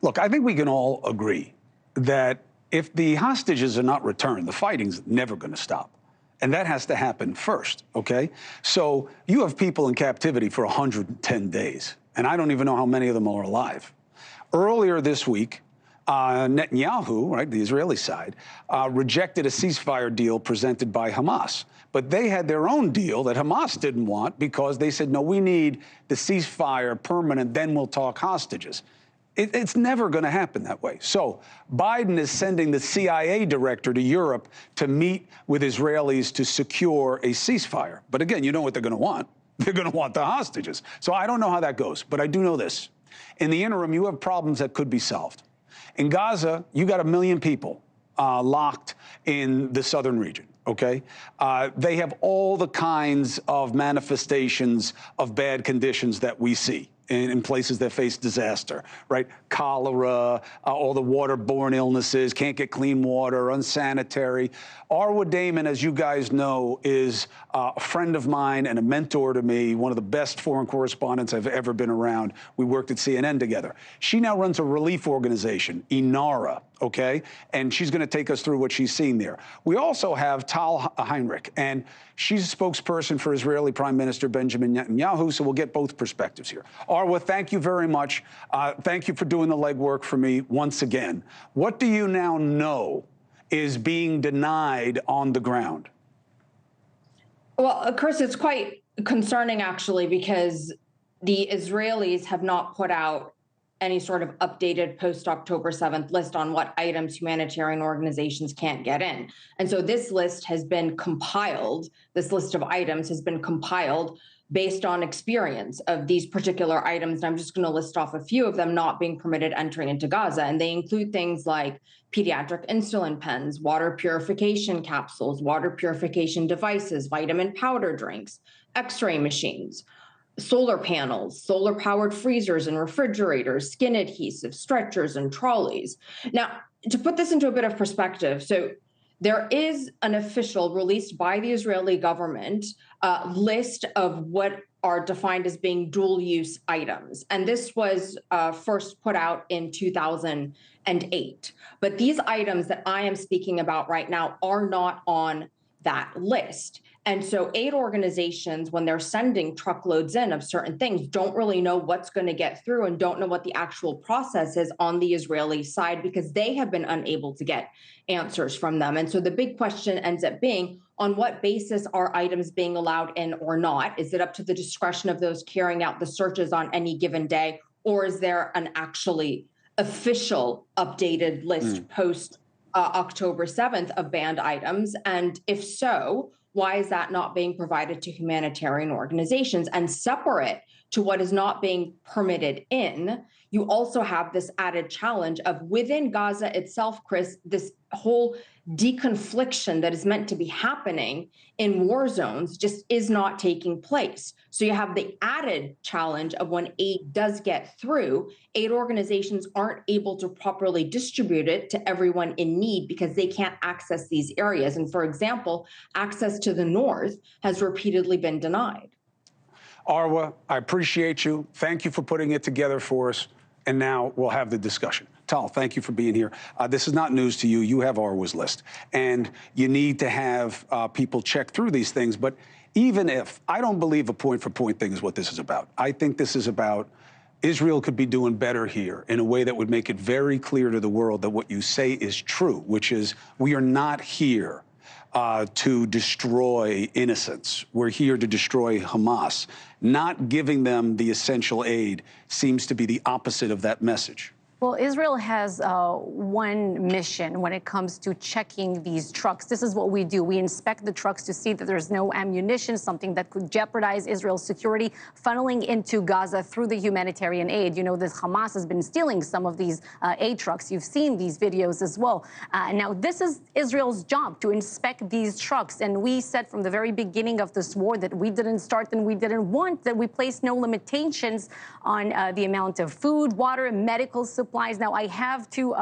Look, I think we can all agree that if the hostages are not returned, the fighting's never going to stop. And that has to happen first, okay? So you have people in captivity for 110 days, and I don't even know how many of them are alive. Earlier this week, Netanyahu, right, the Israeli side, rejected a ceasefire deal presented by Hamas. But they had their own deal that Hamas didn't want because they said, no, we need the ceasefire permanent, then we'll talk hostages. It's never going to happen that way. So Biden is sending the CIA director to Europe to meet with Israelis to secure a ceasefire. But again, you know what they're going to want. They're going to want the hostages. So I don't know how that goes, but I do know this. In the interim, you have problems that could be solved. In Gaza, you got 1 million people locked in the southern region. Okay? They have all the kinds of manifestations of bad conditions that we see in places that face disaster, right? Cholera, all the waterborne illnesses, can't get clean water, unsanitary. Arwa Damon, as you guys know, is a friend of mine and a mentor to me, one of the best foreign correspondents I've ever been around. We worked at CNN together. She now runs a relief organization, INARA, okay? And she's going to take us through what she's seen there. We also have Tal Heinrich, and she's a spokesperson for Israeli Prime Minister Benjamin Netanyahu, so we'll get both perspectives here. Arwa, thank you very much. Thank you for doing the legwork for me once again. What do you now know is being denied on the ground? Well, Chris, it's quite concerning, actually, because the Israelis have not put out any sort of updated post-October 7th list on what items humanitarian organizations can't get in. And so this list has been compiled, this list of items has been compiled based on experience of these particular items. And I'm just going to list off a few of them not being permitted entering into Gaza. And they include things like pediatric insulin pens, water purification capsules, water purification devices, vitamin powder drinks, X-ray machines, solar panels, solar-powered freezers and refrigerators, skin adhesive, stretchers, and trolleys. Now, to put this into a bit of perspective, so there is an official released by the Israeli government list of what are defined as being dual-use items. And this was first put out in 2008. But these items that I am speaking about right now are not on that list. And so aid organizations, when they're sending truckloads in of certain things, don't really know what's going to get through and don't know what the actual process is on the Israeli side because they have been unable to get answers from them. And so the big question ends up being, on what basis are items being allowed in or not? Is it up to the discretion of those carrying out the searches on any given day? Or is there an actually official updated list post October 7th of banned items? And if so, why is that not being provided to humanitarian organizations? And separate to what is not being permitted in, you also have this added challenge of within Gaza itself, Chris, this whole deconfliction that is meant to be happening in war zones just is not taking place. So you have the added challenge of when aid does get through, aid organizations aren't able to properly distribute it to everyone in need because they can't access these areas. And for example, access to the north has repeatedly been denied. Arwa, I appreciate you. Thank you for putting it together for us. And now we'll have the discussion. Tal, thank you for being here. This is not news to you. You have Arwa's list. And you need to have people check through these things. But even if, I don't believe a point-for-point thing is what this is about. I think this is about Israel could be doing better here in a way that would make it very clear to the world that what you say is true, which is we are not here to destroy innocents. We're here to destroy Hamas. Not giving them the essential aid seems to be the opposite of that message. Well, Israel has one mission when it comes to checking these trucks. This is what we do. We inspect the trucks to see that there's no ammunition, something that could jeopardize Israel's security, funneling into Gaza through the humanitarian aid. You know, this Hamas has been stealing some of these aid trucks. You've seen these videos as well. Now, this is Israel's job, to inspect these trucks. And we said from the very beginning of this war that we didn't start and we didn't want, that we placed no limitations on the amount of food, water, and medical support supplies. Now, I have to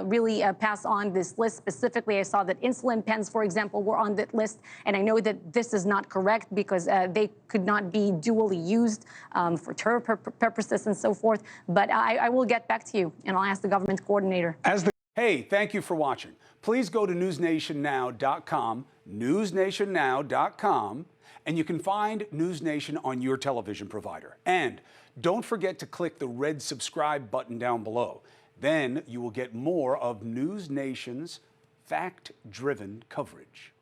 really pass on this list specifically. I saw that insulin pens, for example, were on that list, and I know that this is not correct because they could not be dually used for terror purposes and so forth. But I will get back to you, and I'll ask the government coordinator. Hey, thank you for watching. Please go to newsnationnow.com, newsnationnow.com, and you can find NewsNation on your television provider. And don't forget to click the red subscribe button down below. Then you will get more of NewsNation's fact-driven coverage.